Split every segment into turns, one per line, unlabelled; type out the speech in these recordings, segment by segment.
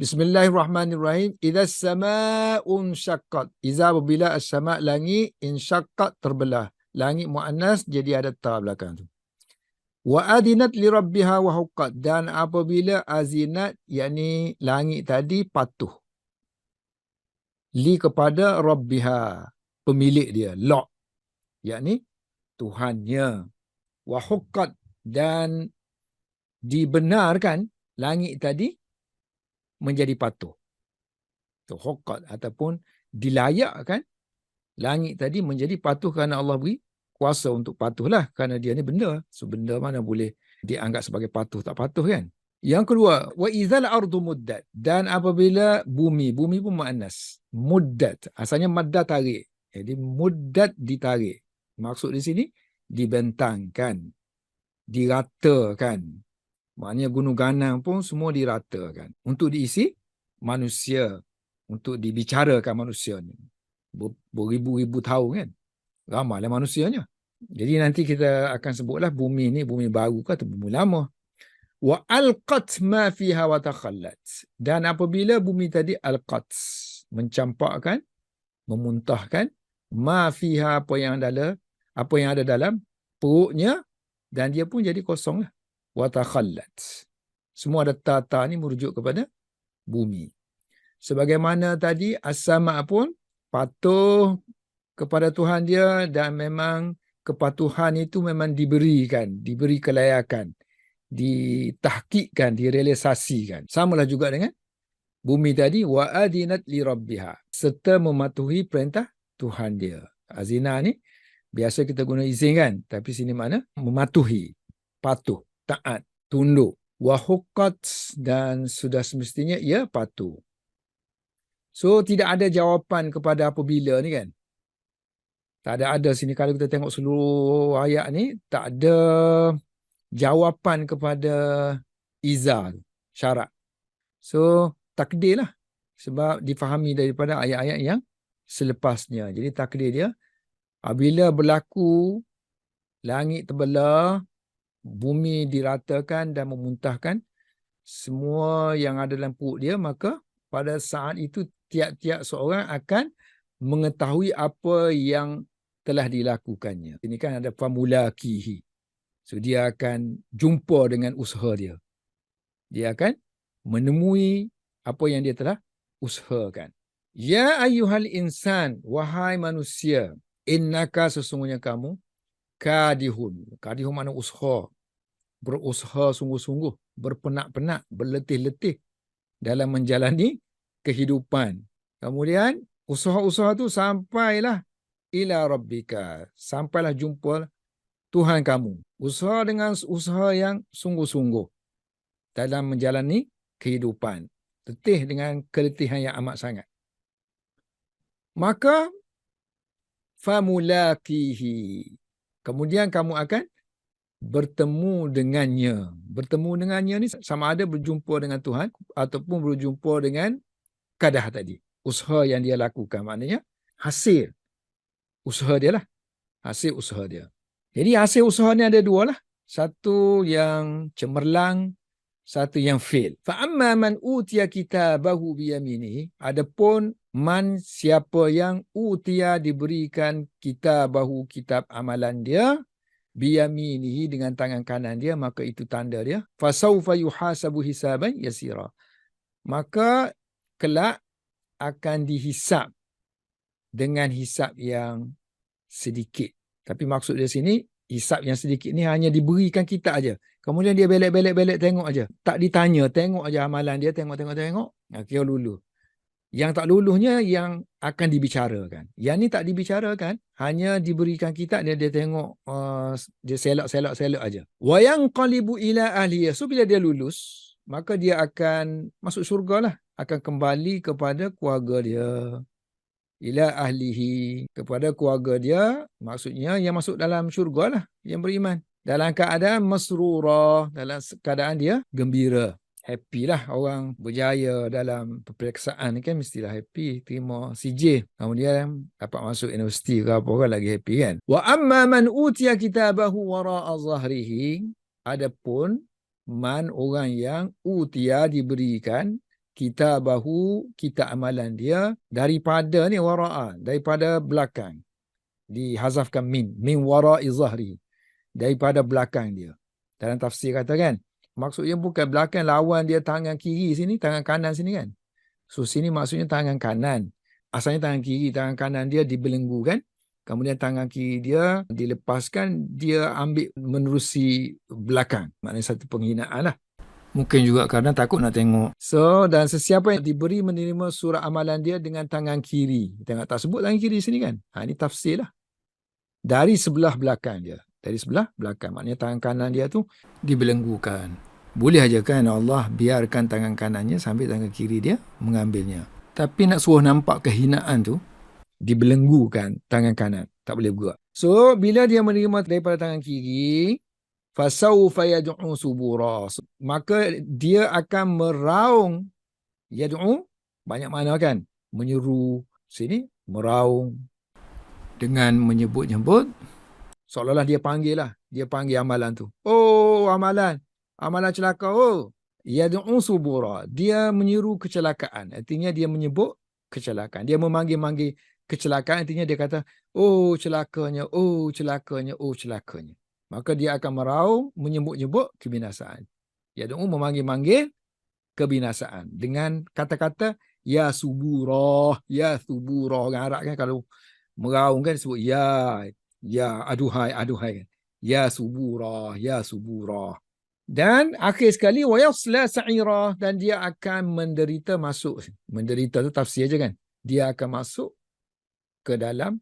Bismillahirrahmanirrahim. Idza as-sama'un syaqqat. Idza apabila as-sama' langit insyaqqat terbelah. Langit muannas jadi ada ta belakang tu. Wa adinat li rabbiha wa huqqat. Dan apabila azinat yakni langit tadi patuh li kepada rabbiha, pemilik dia, Lord, yakni Tuhannya. Wa huqqat, dan dibenarkan langit tadi menjadi patuh. Tu huqqat ataupun dilayakkan langit tadi menjadi patuh kerana Allah beri kuasa untuk patuhlah, kerana dia ni benda. So benda mana boleh dianggap sebagai patuh tak patuh kan? Yang kedua, wa idzal ardu muddat, dan apabila bumi pun muannas, muddat asalnya madda tarik. Jadi muddat ditarik. Maksud di sini dibentangkan, diratakan. Maknanya gunung ganang pun semua diratakan untuk diisi manusia, untuk dibicarakan manusia ni. Beribu-ribu tahun kan. Ramailah manusianya. Jadi nanti kita akan sebutlah bumi ni bumi baru ke atau bumi lama. Wa alqat ma fiha wa takhallat. Dan apabila bumi tadi alqat, mencampakkan, memuntahkan, ma fiha, apa yang ada dalam perutnya, dan dia pun jadi kosonglah. Wa takhallat. Semua ada ta ni merujuk kepada bumi. Sebagaimana tadi as-sama' pun patuh kepada Tuhan dia, dan memang kepatuhan itu memang diberi kelayakan, ditahqiqkan, direalisasikan. Samalah juga dengan bumi tadi, wa adinat li rabbiha, serta mematuhi perintah Tuhan dia. Azina ni biasa kita guna izin kan, tapi sini mana mematuhi, patuh, taat, tunduk. Wa huqqat, dan sudah semestinya ia patuh. So tidak ada jawapan kepada apabila ni kan. Tak ada sini, kalau kita tengok seluruh ayat ni, tak ada jawapan kepada iza, syarat. So takdir lah, sebab difahami daripada ayat-ayat yang selepasnya. Jadi takdir dia, apabila berlaku langit terbelah, bumi diratakan dan memuntahkan semua yang ada dalam perut dia, maka pada saat itu tiap-tiap seorang akan mengetahui apa yang telah dilakukannya. Ini kan ada famula kihi. So dia akan jumpa dengan usaha dia. Dia akan menemui apa yang dia telah usahakan. Ya ayyuhal insan, wahai manusia, innaka, sesungguhnya kamu, kadihun. Kadihun makna usaha. Berusaha sungguh-sungguh, berpenak-penak, berletih-letih dalam menjalani kehidupan. Kemudian usaha-usaha tu sampailah ila rabbika, sampailah jumpa Tuhan kamu. Usaha dengan usaha yang sungguh-sungguh dalam menjalani kehidupan. Letih dengan keletihan yang amat sangat. Maka famulakihi, kemudian kamu akan bertemu dengannya. Bertemu dengannya ni sama ada berjumpa dengan Tuhan ataupun berjumpa dengan kadah tadi. Usaha yang dia lakukan, maknanya hasil usaha dia lah. Hasil usaha dia. Jadi hasil usaha ni ada dua lah. Satu yang cemerlang, satu yang fail. Fa'amma man utiya kitabahu biyaminihi. Adapun man, siapa yang utiya, diberikan kitabahu, kitab amalan dia, biyaminihi, dengan tangan kanan dia, maka itu tanda dia. Fasawfa yuhasabu hisaban yasira. Maka kelak akan dihisap dengan hisap yang sedikit. Tapi maksud dia sini, hisap yang sedikit ni hanya diberikan kita aja. Kemudian dia belek tengok aja. Tak ditanya, tengok aja amalan dia, tengok. Kira luluh. Yang tak luluhnya yang akan dibicarakan. Yang ni tak dibicarakan, hanya diberikan kita, dia tengok, dia selak aja. Wa yanqalibu ila ahlihi. So bila dia lulus, maka dia akan masuk syurga lah. Akan kembali kepada keluarga dia. Ila ahlihi, kepada keluarga dia, maksudnya yang masuk dalam syurga lah, yang beriman. Dalam keadaan masrura, dalam keadaan dia gembira. Happy lah, orang berjaya dalam peperiksaan kan mestilah happy, terima CJ, kemudian dapat masuk universiti ke apa kan, lagi happy kan. Wa amma man utiya kitabahu wara'a zahrihi. Adapun man, orang yang utiya, diberikan kitabahu, kitab amalan dia, daripada ni wara'a, daripada belakang. Dihazafkan min wara'i zahri, daripada belakang dia. Dalam tafsir kata kan, maksudnya bukan belakang, lawan dia tangan kiri sini, tangan kanan sini kan. So sini maksudnya tangan kanan. Asalnya tangan kiri, tangan kanan dia dibelenggu kan. Kemudian tangan kiri dia dilepaskan, dia ambil menerusi belakang. Maknanya satu penghinaan lah. Mungkin juga kerana takut nak tengok. So, dan sesiapa yang diberi menerima surah amalan dia dengan tangan kiri. Tengok tak sebut tangan kiri sini kan. Ini tafsir lah. Dari sebelah belakang dia. Dari sebelah belakang. Maknanya tangan kanan dia tu dibelenggukan. Boleh aja kan Allah biarkan tangan kanannya sambil tangan kiri dia mengambilnya. Tapi nak suruh nampak kehinaan tu, dibelenggukan tangan kanan. Tak boleh bergerak. So, bila dia menerima daripada tangan kiri, fasawfa yad'u subura. Maka dia akan meraung. Yad'u, banyak makna kan? Menyeru. Sini, meraung. Dengan menyebut-nyebut, seolah-olah dia panggil lah. Dia panggil amalan tu. Oh, amalan. Amalan celaka. Oh, yad'u subura. Dia menyeru kecelakaan. Artinya dia menyebut kecelakaan. Dia memanggil-manggil kecelakaan. Artinya dia kata, oh celakanya, oh celakanya, oh celakanya. Maka dia akan meraung, menyebut-nyebut kebinasaan. Yad'u memanggil-manggil kebinasaan. Dengan kata-kata, ya suburah, ya suburah. Orang Arab kan kalau meraung kan sebut ya aduhai, aduhai kan. Ya suburah, ya suburah. Dan akhir sekali wa yasla sa'ira, dan dia akan menderita masuk. Menderita tu tafsir aja kan. Dia akan masuk ke dalam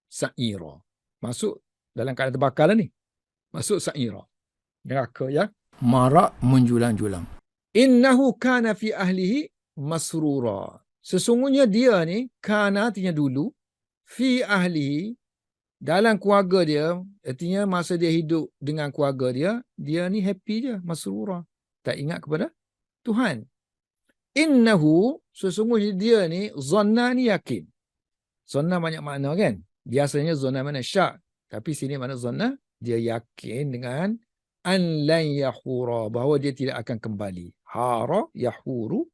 sa'ira. Masuk dalam keadaan terbakar lah ni. Masuk sa'ira. Neraka ya. Marak menjulang-julang. Innahu kana fi ahlihi masrura. Sesungguhnya dia ni, kana artinya dulu, fi ahlihi, dalam keluarga dia, artinya masa dia hidup dengan keluarga dia, dia ni happy je, masrura. Tak ingat kepada Tuhan. Innahu, sesungguhnya dia ni, zanna ni yakin. Zanna banyak makna kan? Biasanya zanna mana syak. Tapi sini mana zanna? Dia yakin dengan an lan yahura, bahawa dia tidak akan kembali. Hara yahuru,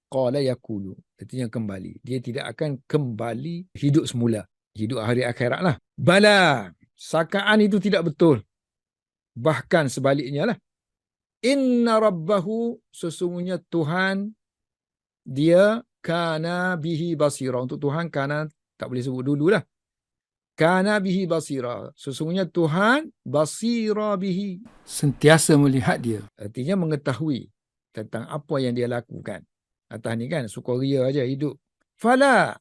qala yakulu. Artinya kembali. Dia tidak akan kembali hidup semula. Hidup hari akhirat lah. Bala. Sakaan itu tidak betul. Bahkan sebaliknya lah. Inna rabbahu, sesungguhnya Tuhan, dia kana bihi basira. Untuk Tuhan, kana tak boleh sebut dulu lah. Kana bihi basira. Sesungguhnya Tuhan basira bihi. Sentiasa melihat dia. Artinya mengetahui tentang apa yang dia lakukan. Atas ni kan, sukaria aja hidup. Fala.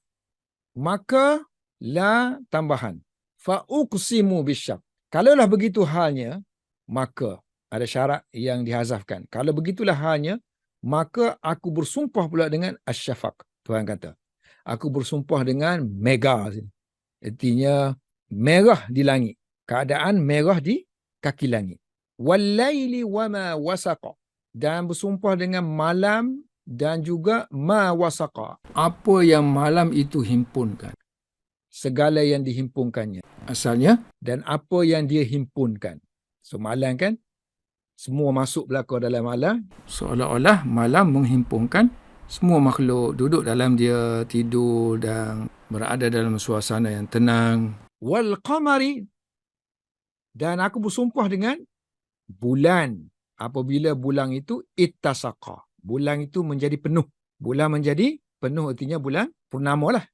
Maka la tambahan. Fa'uqsimu bisyak. Kalaulah begitu halnya, maka ada syarat yang dihazafkan. Kalau begitulah halnya, maka aku bersumpah pula dengan asyafaq. Tuhan kata. Aku bersumpah dengan mega. Artinya merah di langit. Keadaan merah di kaki langit. Wallaili wama wasaqa. Dan bersumpah dengan malam dan juga ma wasaqa. Apa yang malam itu himpunkan. Segala yang dihimpunkannya. Asalnya. Dan apa yang dia himpunkan. So malam kan. Semua masuk belaka dalam malam. Seolah-olah malam menghimpunkan semua makhluk. Duduk dalam dia, tidur dan berada dalam suasana yang tenang. Wal qamari. Dan aku bersumpah dengan bulan. Apabila bulan itu ittasaqa. Bulan itu menjadi penuh. Bulan menjadi penuh artinya bulan purnama lah.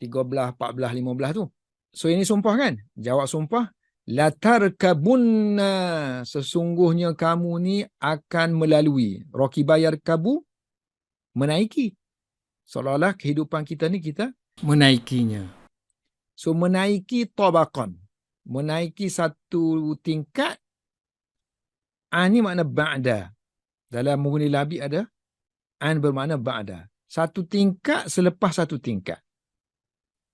13, 14, 15 tu. So ini sumpah kan? Jawab sumpah. Latarkabunna. Sesungguhnya kamu ni akan melalui. Rakiba yarkabu. Menaiki. Seolah-olah kehidupan kita ni kita menaikinya. So menaiki tabaqan. Menaiki satu tingkat. Ini makna ba'da. Dalam Mughni Labib ada. An bermakna ba'da. Satu tingkat selepas satu tingkat.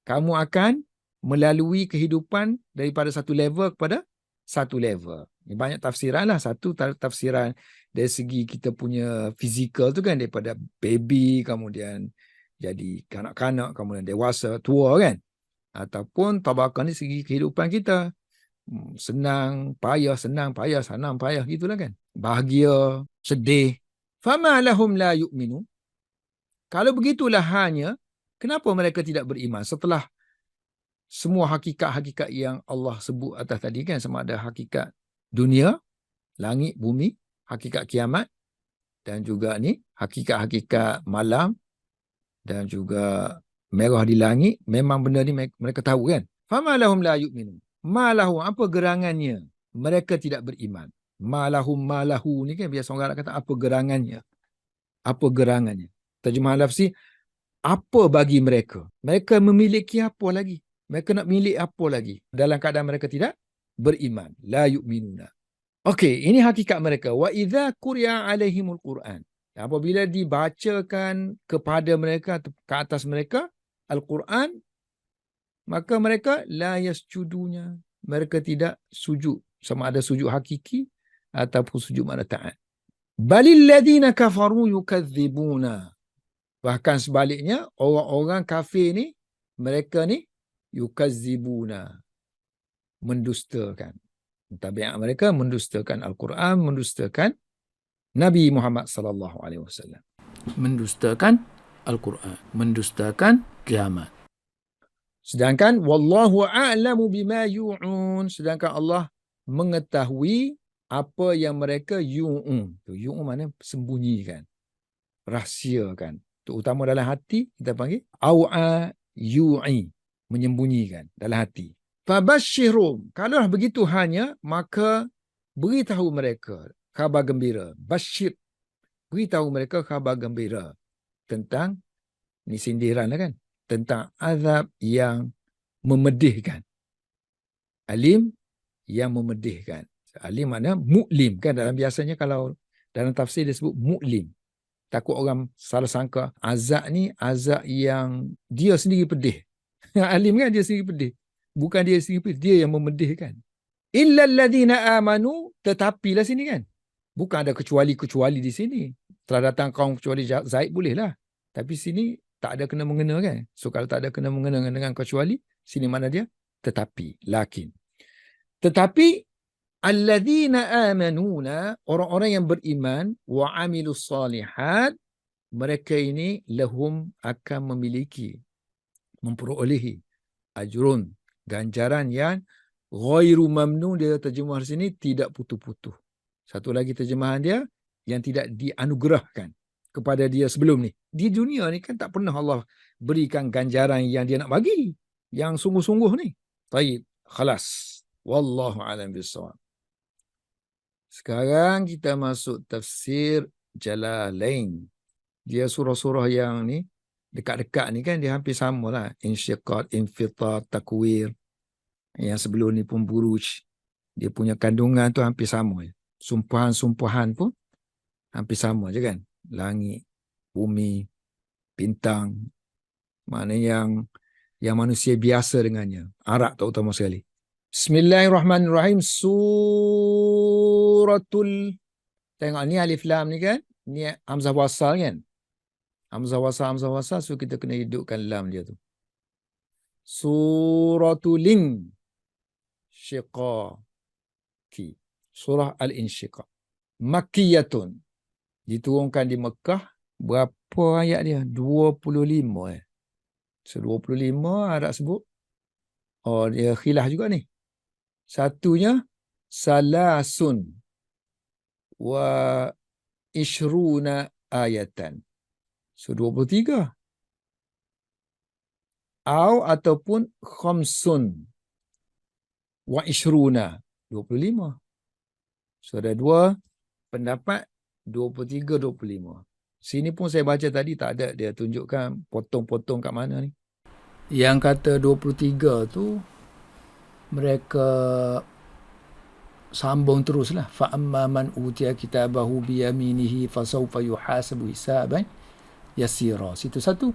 Kamu akan melalui kehidupan daripada satu level kepada satu level. Banyak tafsiran lah. Satu tafsiran dari segi kita punya fizikal tu kan. Daripada baby, kemudian jadi kanak-kanak, kemudian dewasa, tua kan. Ataupun tabakan dari segi kehidupan kita. Senang, payah, senang, payah, senang, payah. Gitulah kan. Bahagia, sedih. Fama lahum la yu'minun. Kalau begitulah hanya, kenapa mereka tidak beriman setelah semua hakikat-hakikat yang Allah sebut atas tadi kan, sama ada hakikat dunia, langit, bumi, hakikat kiamat, dan juga ni hakikat-hakikat malam dan juga merah di langit. Memang benda ni mereka tahu kan. Fama lahum la yu'minun. Ma lahum, apa gerangannya mereka tidak beriman. Ma lahum ma lahu ni kan biasa orang Arab kata apa gerangannya. Apa gerangannya. Terjemahan lafzi, apa bagi mereka? Mereka memiliki apa lagi? Mereka nak milik apa lagi? Dalam keadaan mereka tidak beriman. La yu'minuna. Okey, ini hakikat mereka. Wa idza quri'a alaihimul Quran. Apabila dibacakan kepada mereka, ke atas mereka Al-Quran, maka mereka la yasjudunya. Mereka tidak sujud. Sama ada sujud hakiki ataupun sujud makna ta'at. Balil ladina kafaru yukadzibuna. Bahkan sebaliknya, orang-orang kafir ni, mereka ni yukadzibuna. Mendustakan. Tabiat mereka mendustakan Al-Quran, mendustakan Nabi Muhammad sallallahu alaihi wasallam. Mendustakan Al-Quran, mendustakan kiamat. Sedangkan wallahu a'lamu bima yu'un, sedangkan Allah mengetahui apa yang mereka yu'un. Yu'un mana sembunyikan, rahsiakan. Terutama dalam hati kita panggil au'a yu'i, menyembunyikan dalam hati. Fabashshirum, kalau begitu hanya, maka beritahu mereka khabar gembira. Bashir, beritahu mereka khabar gembira tentang, ni sindiran lah kan, tentang azab yang memedihkan. Alim yang memedihkan. Alim makna mu'lim kan, dalam biasanya kalau dalam tafsir dia sebut mu'lim. Takut orang salah sangka azab ni azab yang dia sendiri pedih. Alim kan dia sendiri pedih. Bukan dia sendiri pedih, dia yang memedihkan. Illa alladhina amanu, tetapilah sini kan. Bukan ada kecuali-kecuali di sini. Telah datang kaum kecuali Zaid bolehlah. Tapi sini tak ada kena-mengena kan. So kalau tak ada kena-mengena dengan kecuali, sini mana dia? Tetapi, lakin. Tetapi alladzina amanuna, orang-orang yang beriman, wa amilus salihat, mereka ini lahum akan memiliki, memperolehi ajrun, ganjaran yang ghairu mamnun. Dia terjemah di sini tidak putus-putus. Satu lagi terjemahan dia, yang tidak dianugerahkan kepada dia sebelum ni. Di dunia ni kan tak pernah Allah berikan ganjaran yang dia nak bagi, yang sungguh-sungguh ni. Taib, khalas. Wallahu a'lam bissawab. Sekarang kita masuk tafsir Jalalain. Dia surah-surah yang ni dekat-dekat ni kan, dia hampir sama lah. Insyiqaq, infitar, takwir. Yang sebelum ni pun buruj. Dia punya kandungan tu hampir sama. Sumpahan-sumpahan pun hampir sama je kan. Langit, bumi, bintang. Mana yang manusia biasa dengannya. Arab terutama sekali. Bismillahirrahmanirrahim. Suratul. Tengok ni alif lam ni kan. Ni hamzah wasal kan. Hamzah wasal. So kita kena hidupkan lam dia tu. Suratulin syiqaqi. Surah Al-Insyiqaq. Makkiyatun. Diturunkan di Mekah. Berapa ayat dia? 25 So 25 Arab sebut. Oh, dia khilaf juga ni. Satunya salasun wa ishruna ayatan. So 23. Ataupun khamsun wa ishruna 25. So ada dua pendapat, 23, 25. Sini pun saya baca tadi tak ada dia tunjukkan potong-potong kat mana ni. Yang kata 23 tu mereka sambung teruslah. Fa amma man utiya kitabahu bi yaminihi fasawfa yuhasabu hisaban yasira. Situ satu.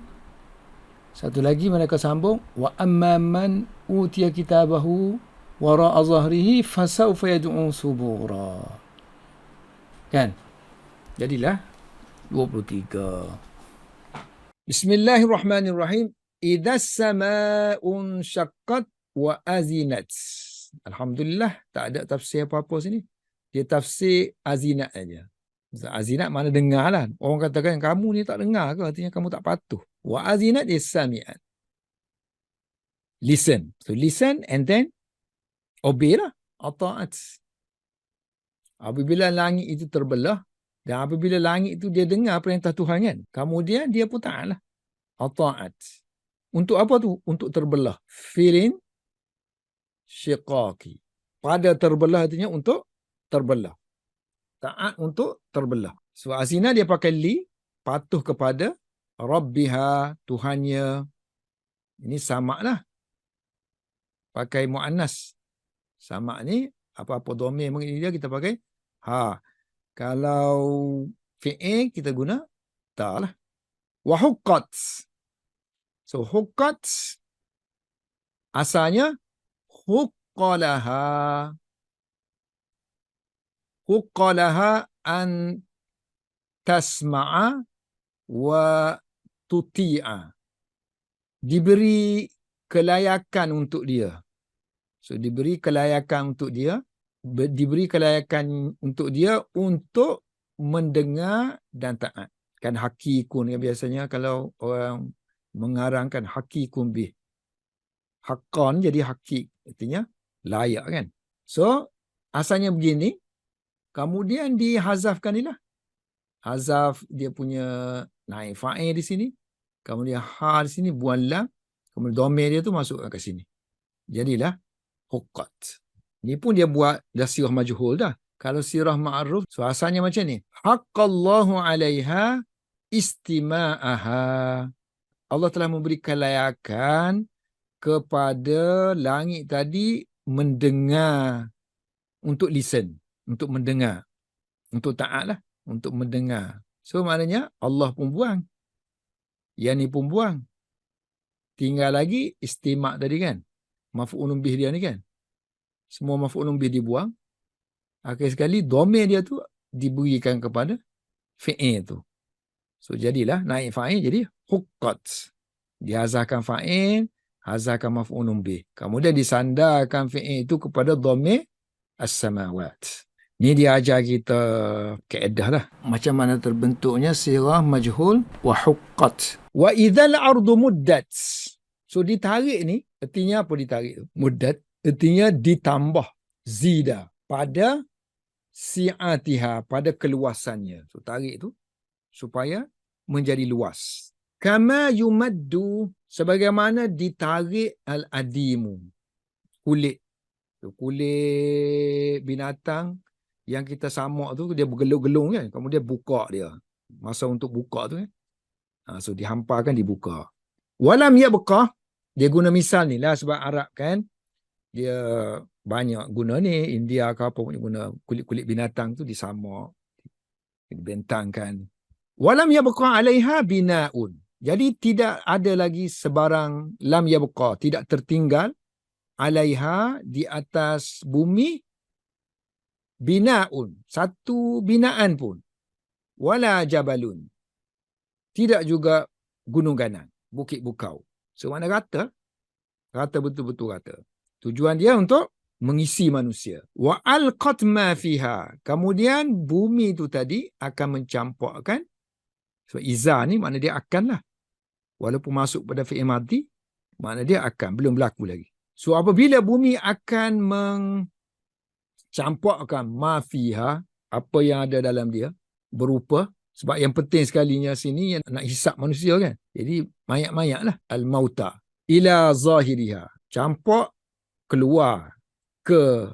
Satu lagi mereka sambung wa amma man utiya kitabahu wara'a zahrihi fasawfa yad'u subura. Kan? Jadilah 23. Bismillahirrahmanirrahim. Idza samaa'un syaqqat wa azinat. Alhamdulillah tak ada tafsir apa-apa sini. Dia tafsir azinat aja. Azinat mana dengar lah. Orang katakan kamu ni tak dengar ke? Artinya kamu tak patuh. Wa azinat is sami'at. Listen. So listen and then obey lah. Ata'at. Apabila langit itu terbelah dan apabila langit itu dia dengar perintah Tuhan kan. Kemudian dia pun taat lah. Ata'at. Untuk apa tu? Untuk terbelah. Filin syiqaqi. Pada terbelah artinya untuk terbelah. Taat untuk terbelah. So azina dia pakai li, patuh kepada Rabbiha, Tuhannya. Ini sama lah. Pakai mu'annas. Sama ni, apa-apa domir mengenai dia kita pakai ha. Kalau fi'il kita guna ta lah. Wa huqqat. So huqqat asalnya huqqalaha. Huqqalaha an tasma'a wa tuti'a. Diberi kelayakan untuk dia. So diberi kelayakan untuk dia, diberi kelayakan untuk dia untuk mendengar dan taat. Kan hakikun kan biasanya kalau orang mengarangkan hakikun bih. Haqqan jadi hakik, artinya layak kan. So asalnya begini, kemudian dihazafkan ni lah. Hazaf dia punya naik fa'il di sini. Kemudian ha di sini buang lam. Kemudian domir dia tu masukkan ke sini. Jadilah huqqat. Ni pun dia buat dah sirah majhul dah. Kalau sirah ma'ruf, so asalnya macam ni. Haqqallahu 'alaiha istima'aha. Allah telah memberi kelayakan kepada langit tadi mendengar. Untuk listen. Untuk mendengar. Untuk taat lah. Untuk mendengar. So maknanya Allah pun buang. Yang ni pun buang. Tinggal lagi istima' tadi kan. Maf'ulun bih dia ni kan. Semua maf'ulun bih dibuang. Akhir sekali domir dia tu diberikan kepada fi'il tu. So jadilah naik fa'il jadi huqqat. Dihazahkan fa'il, hazahkan maf'ulun bih. Kemudian disandarkan fi'il itu kepada domir as-samawat. Ni dia ajar kita kaedah lah. Macam mana terbentuknya sirah majhul wa huqqat. Wa idzal ardu muddat. So ditarik ni, artinya apa ditarik tu? Muddat, artinya ditambah. Zida. Pada si'atiha, pada keluasannya. So tarik tu supaya menjadi luas. Kama yumaddu, sebagaimana ditarik al-adimu. Kulit. So, kulit binatang yang kita samak tu dia bergelung-gelung kan, kemudian buka dia masa untuk buka tu kan, so dihamparkan dibuka. Walam yabqa, dia guna misal ni lah sebab Arab kan dia banyak guna ni, India ke apa pun guna kulit-kulit binatang tu disamak, dibentangkan. Walam yabqa 'alaiha bina'un, jadi tidak ada lagi sebarang, lam yabqa, tidak tertinggal, 'alaiha, di atas bumi, bina'un, satu binaan pun, wala jabalun, tidak juga gunung ganang, bukit bukau. So mana rata betul-betul rata. Tujuan dia untuk mengisi manusia. Wa alqat ma fiha, kemudian bumi itu tadi akan mencampakkan. So iza ni makna dia akan lah, walaupun masuk pada fi'il madhi, makna dia akan, belum berlaku lagi. So apabila bumi akan campakkan ma fiha, apa yang ada dalam dia, berupa, sebab yang penting sekalinya sini yang nak hisap manusia kan. Jadi mayat-mayat lah. Al-mauta. Ila zahiriha. Campak keluar ke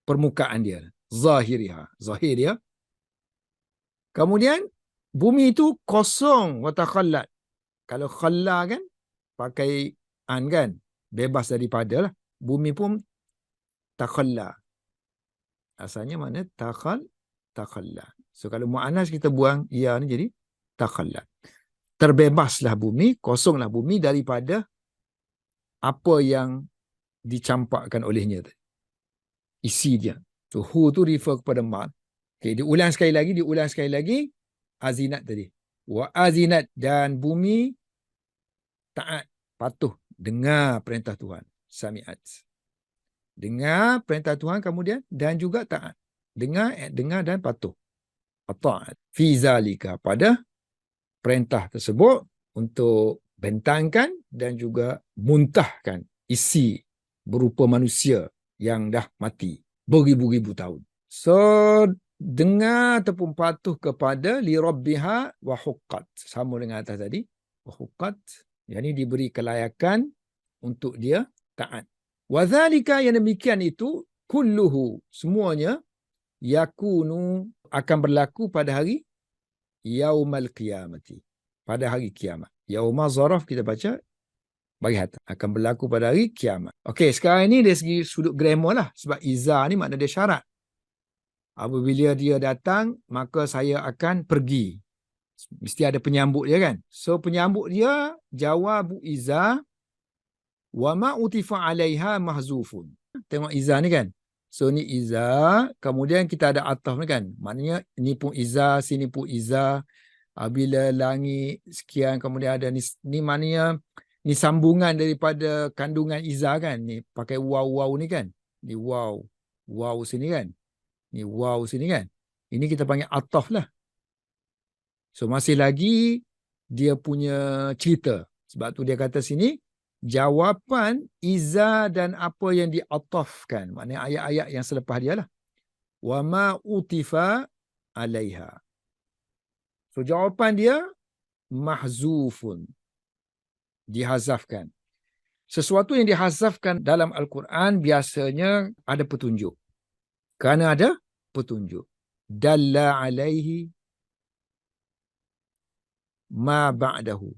permukaan dia. Zahiriha. Zahir dia. Kemudian bumi itu kosong wa takhallat. Kalau khalla kan pakai an kan, bebas daripada lah. Bumi pun takhalla. Asalnya mana? Takhalla. So kalau mu'anas kita buang ia ni jadi takhalla. Terbebaslah bumi, kosonglah bumi daripada apa yang dicampakkan olehnya. Isi dia. So hu tu refer kepada ma. Okay, diulang sekali lagi. Azinat tadi. Wa azinat, dan bumi taat, patuh, dengar perintah Tuhan. Sami'at. Dengar perintah Tuhan kemudian dan juga taat. Dengar dan patuh. at-ta'at fi zalika, pada perintah tersebut, untuk bentangkan dan juga muntahkan isi berupa manusia yang dah mati beribu-ribu tahun. So, dengar ataupun patuh kepada li rabbiha wa huqqat. Sama dengan atas tadi. Wa huqqat. Yang ini diberi kelayakan untuk dia taat. Wa dzalika, yang demikian itu, kulluhu, semuanya, yakunu, akan berlaku pada hari yaumal qiyamati, pada hari kiamat. Yauma zaraf kita baca bagi hati, akan berlaku pada hari kiamat. Okey, sekarang ini dari segi sudut grammar lah, sebab iza ni makna dia syarat. Apabila dia datang, maka saya akan pergi. Mesti ada penyambut dia kan. So penyambut dia jawabu iza wa ma utifa alaiha mahzufun. Tengok iza ni kan. So ni iza, kemudian kita ada ataf ni kan. Maknanya ni pun iza, sini pun iza. Bila langit sekian, kemudian ada ni maknanya ni sambungan daripada kandungan iza kan. Ni pakai waw ni kan. Ni waw. Waw sini kan. Ni waw sini kan. Ini kita panggil ataf lah. So masih lagi dia punya cerita. Sebab tu dia kata sini, jawapan iza dan apa yang diatafkan. Maknanya ayat-ayat yang selepas dia lah. Wa ma utifa alaiha. So jawapan dia mahzufun. Dihazafkan. Sesuatu yang dihazafkan dalam Al-Quran biasanya ada petunjuk. Kerana ada petunjuk. Dalla alaihi ma ba'dahu.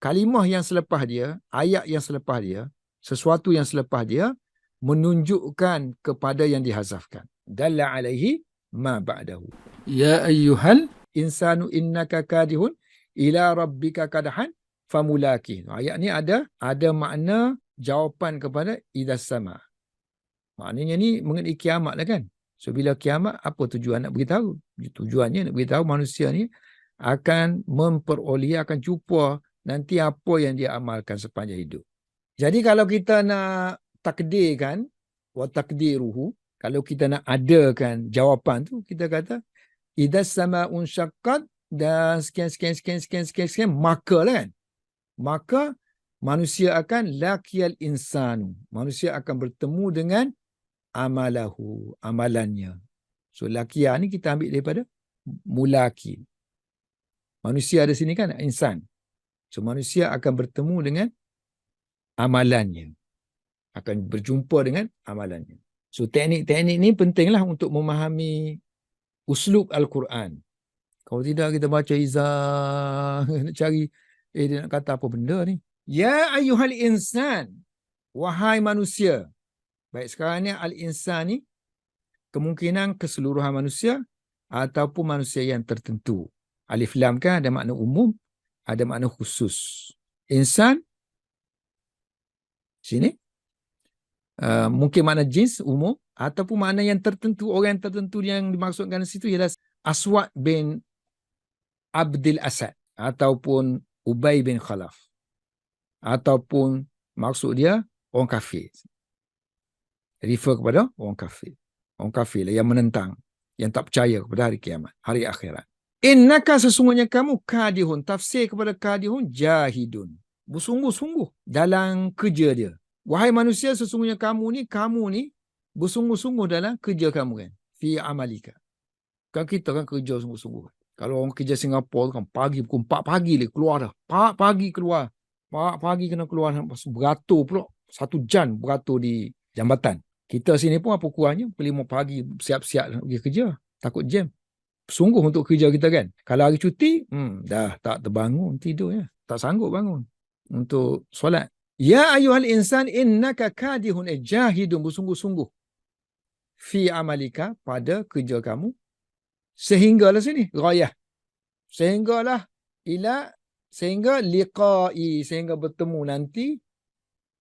Kalimah yang selepas dia, ayat yang selepas dia, sesuatu yang selepas dia menunjukkan kepada yang dihazafkan. Dalla alaihi ma ba'dahu. Ya ayyuhal insanu innaka kadihun ila rabbika kadhan famulaki. Ayat ni ada makna jawapan kepada idzas sama. Maknanya ni mengenai kiamat lah kan. So bila kiamat, apa tujuan nak beritahu? Tujuannya nak beritahu manusia ni akan memperoleh, akan jumpa nanti apa yang dia amalkan sepanjang hidup. Jadi kalau kita nak takdirkan, wa takdiruhu, kalau kita nak adakan jawapan tu, kita kata idzas sama'un syaqqat dan sekian, maka lah kan. Maka manusia akan laqiyal insanu. Manusia akan bertemu dengan amalahu, amalannya. So laqiya ni kita ambil daripada mulaki. Manusia ada sini kan, insan. So manusia akan bertemu dengan amalannya. Akan berjumpa dengan amalannya. So teknik-teknik ni pentinglah untuk memahami uslub Al-Quran. Kalau tidak kita baca izah, nak cari, dia nak kata apa benda ni. Ya ayyuhal insan, wahai manusia. Baik, sekarang ni al-insan ni kemungkinan keseluruhan manusia ataupun manusia yang tertentu. Alif lam kan ada makna umum, ada makna khusus. Insan sini mungkin makna jins umum ataupun makna yang tertentu, orang yang tertentu yang dimaksudkan di situ ialah Aswad bin Abdul Asad ataupun Ubay bin Khalaf ataupun maksud dia orang kafir. Refer kepada orang kafir. Orang kafir lah yang menentang, yang tak percaya kepada hari kiamat, hari akhirat. Innaka, sesungguhnya kamu, kadihun, tafsir kepada kadihun, jahidun, bersungguh-sungguh dalam kerja dia. Wahai manusia, sesungguhnya kamu ni bersungguh-sungguh dalam kerja kamu kan. Fi amalika. Kan kita kan kerja sungguh-sungguh. Kalau orang kerja Singapura kan pagi pukul 4 pagi dia keluar dah. 4 pagi keluar. 4 pagi kena keluar, beratur pula. 1 jam beratur di jambatan. Kita sini pun apa kurangnya pukul 5 pagi siap-siap nak pergi kerja. Takut jam. Sungguh untuk kerja kita kan. Kalau hari cuti, dah tak terbangun tidur ya. Tak sanggup bangun untuk solat. Ya ayyuhal insan innaka kadihun, jahidun, bersungguh-sungguh. Fi amalika, pada kerja kamu. Sehinggalah sini, ghayah. Sehinggalah sehingga liqa'i, sehingga bertemu nanti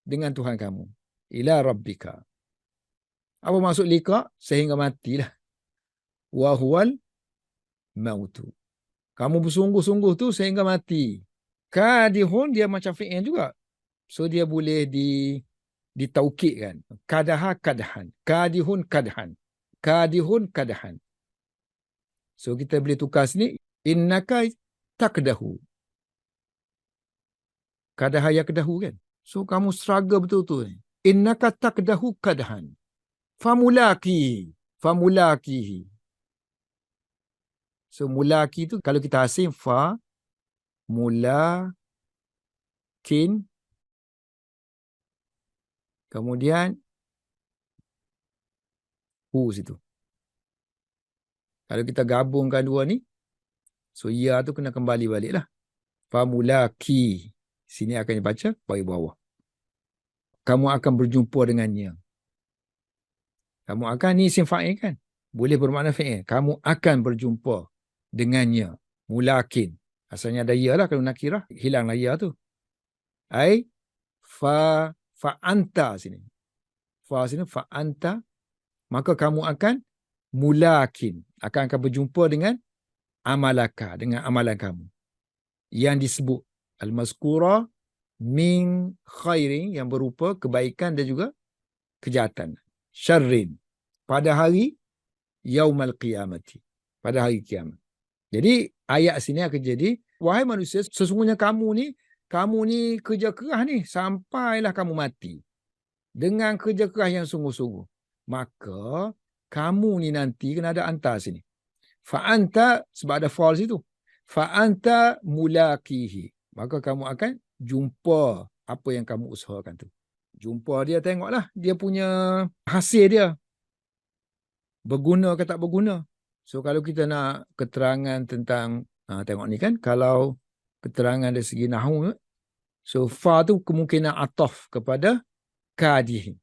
dengan Tuhan kamu. Ila rabbika. Apa maksud liqa'? Sehingga matilah. Wa huwal mautu. Kamu bersungguh-sungguh tu sehingga mati. Kadihun dia macam fi'il juga. So dia boleh ditaukidkan. Kadaha kadhan. Kadihun kadhan. Kadihun kadhan. So kita boleh tukar sini, innaka takdahu. Kadaha yakdahu kan. So kamu struggle betul-betul ni. Innaka takdahu kadahan. Famulakihi. Famulakihi. So mulaki tu kalau kita asing fa, mula, kin, kemudian hu situ. Kalau kita gabungkan dua ni, so ya tu kena kembali balik lah. Famulaki. Sini akan dibaca bagi bawah. Kamu akan berjumpa dengannya. Kamu akan, ni isim fa'il kan? Boleh bermakna fa'il. Kamu akan berjumpa dengannya. Mulakin. Asalnya ada ya lah. Kalau nakirah, hilanglah ya tu. Ai, fa'anta sini. Fa sini, fa'anta. Maka kamu akan mulakin. Akan berjumpa dengan amalaka. Dengan amalan kamu. Yang disebut al-mazkura min khairin, yang berupa kebaikan dan juga kejahatan. Syarrin. Pada hari yaumal qiyamati. Pada hari kiamat. Jadi ayat sini akan jadi, wahai manusia, sesungguhnya kamu ni kerja keras ni sampailah kamu mati. Dengan kerja keras yang sungguh-sungguh. Maka kamu ni nanti kena ada anta sini. Fa'anta, sebab ada fa'al situ. Fa'anta mulakihi. Maka kamu akan jumpa apa yang kamu usahakan tu. Jumpa dia, tengoklah dia punya hasil dia. Berguna ke tak berguna. So kalau kita nak keterangan tentang, tengok ni kan, kalau keterangan dari segi nahwu, so fa tu kemungkinan ataf kepada kadih.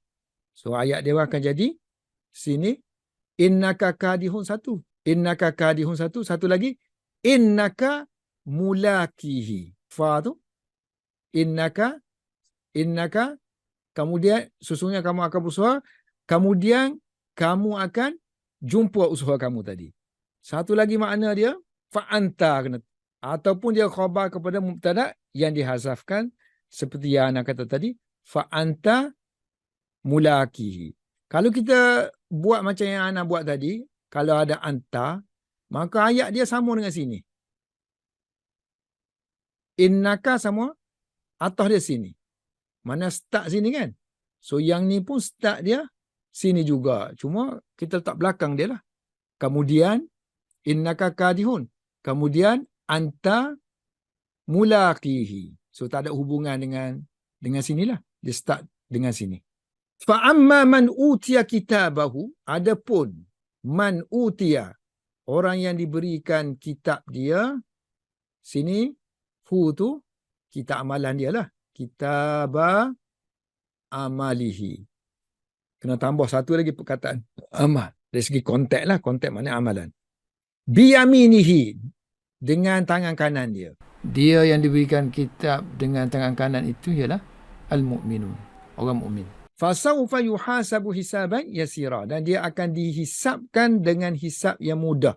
So ayat dia akan jadi, sini, innaka kadihun satu. Innaka kadihun satu. Satu lagi, innaka mulakihi. Fa tu, innaka, kemudian sesungguhnya kamu akan berusaha, kemudian kamu akan jumpa usaha kamu tadi. Satu lagi makna dia, fa'anta kena, ataupun dia khabar kepada mubtada yang dihazafkan seperti yang anak kata tadi, fa'anta mulakihi. Kalau kita buat macam yang anak buat tadi, kalau ada anta, maka ayat dia sama dengan sini. Innaka sama, atas dia sini. Mana start sini kan? So yang ni pun start dia sini juga. Cuma kita letak belakang dia lah. Kemudian, innaka kadihun. Kemudian, anta mulaqihi. So tak ada hubungan dengan sinilah. Dia start dengan sini. Fa'amma man utiya kitabahu. Adapun man utiya, orang yang diberikan kitab dia, sini, hu tu, kitab amalan dia lah. Kitaba amalihi. Kena tambah satu lagi perkataan amal. Dari segi konteks lah. Konteks maknanya amalan. Biyaminihi. Dengan tangan kanan dia. Dia yang diberikan kitab dengan tangan kanan itu ialah al-mu'minun. Orang mukmin. Fasawfa yuhasabu hisaban yasira. Dan dia akan dihisapkan dengan hisap yang mudah.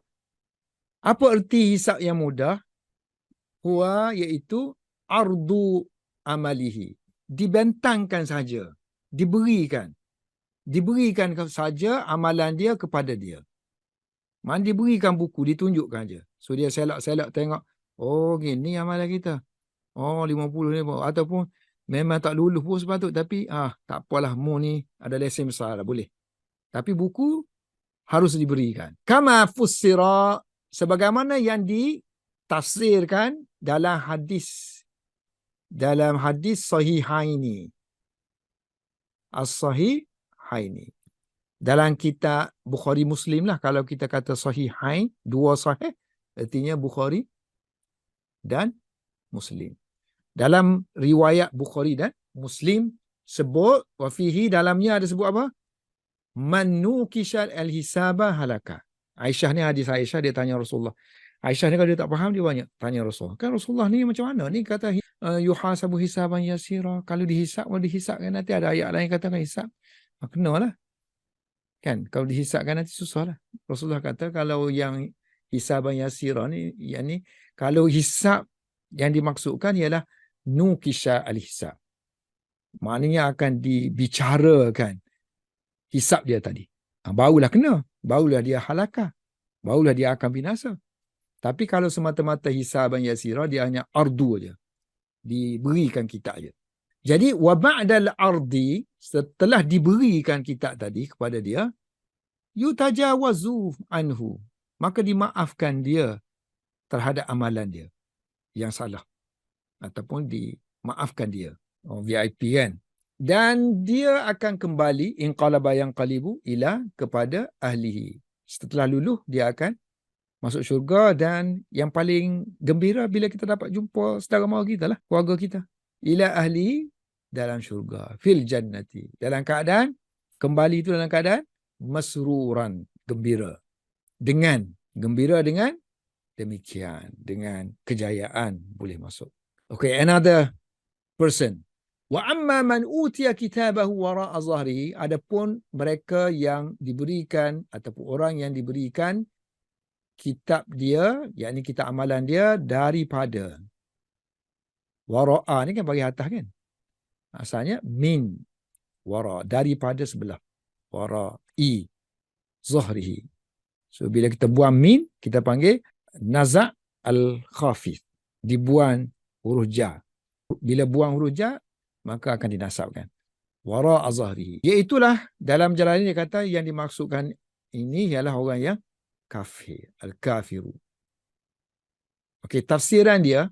Apa erti hisap yang mudah? Huwa iaitu ardu amalihi. Dibentangkan saja. Diberikan saja amalan dia kepada dia. Mana diberikan buku, ditunjukkan je. So dia selak-selak tengok, oh gini amalan kita. Oh 50 ni. Ataupun memang tak lulus pun sepatut. Tapi tak apalah, mu ni ada lesen besar lah, boleh. Tapi buku harus diberikan. Kama fussira, sebagaimana yang ditafsirkan dalam hadis sahihaini. As-sahihaini. Dalam kitab Bukhari Muslim lah. Kalau kita kata sahihain, dua sahih, artinya Bukhari dan Muslim. Dalam riwayat Bukhari dan Muslim sebut, wafihi, dalamnya ada sebut apa? Man nukishat al-hisaba halaka. Aisyah ni, hadis Aisyah, dia tanya Rasulullah. Aisyah ni kalau dia tak faham, dia banyak tanya Rasulullah. Kan Rasulullah ni macam mana? Ni kata yuhasabu hisaban yasira. Kalau dihisap kan nanti ada ayat lain katakan hisap. Kenalah. Kan? Kalau dihisapkan nanti susah lah. Rasulullah kata kalau yang hisaban yasira ni, yakni kalau hisap yang dimaksudkan ialah nukisha al-hisab. Maknanya akan dibicarakan hisap dia tadi. Barulah kena. Barulah dia halakah. barulah dia akan binasa. Tapi kalau semata-mata hisaban yasira, dia hanya ardu aja, diberikan kitab aja. Jadi wa ba'dal ardi, setelah diberikan kitab tadi kepada dia, yutajawazu anhu, maka dimaafkan dia terhadap amalan dia yang salah, ataupun dimaafkan dia. VIP kan. Dan dia akan kembali inqalaba yanqalibu ila, kepada ahlihi. Setelah luluh dia akan masuk syurga, dan yang paling gembira bila kita dapat jumpa saudara mara kita lah, keluarga kita. Ila ahlihi, dalam syurga. Fil jannati, dalam keadaan kembali itu dalam keadaan masruran, gembira. Gembira dengan demikian, dengan kejayaan boleh masuk. Okay, another person. Wa amma man utiya kitabahu wara'a zahrihi, adapun mereka yang diberikan ataupun orang yang diberikan kitab dia, yakni kitab amalan dia daripada, wara'a ni kan bagi atas kan, asalnya min wara, daripada sebelah, wara'i zahrihi. So bila kita buang min, kita panggil naza' al-khafif, dibuang huruf ja. Bila buang huruf ja, maka akan dinasabkan wara' zahrihi. Iaitulah dalam Jalalain dia kata yang dimaksudkan ini ialah orang yang kafir, al-kafiru. Okey, tafsiran dia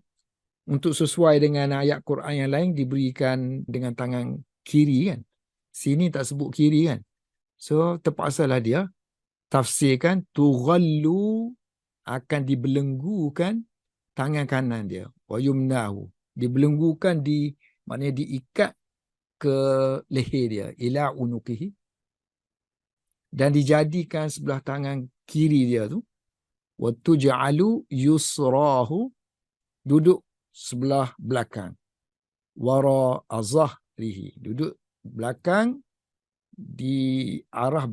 untuk sesuai dengan ayat Quran yang lain diberikan dengan tangan kiri kan. Sini tak sebut kiri kan. So terpaksalah dia tafsirkan tughallu, akan dibelenggukan tangan kanan dia, wa yumnahu, dibelenggukan, maknanya diikat ke leher dia, ila unuqihi, dan dijadikan sebelah tangan kiri dia tu, wa tuj'alu yusrahu, duduk sebelah belakang, wara azhrihi, duduk belakang, di arah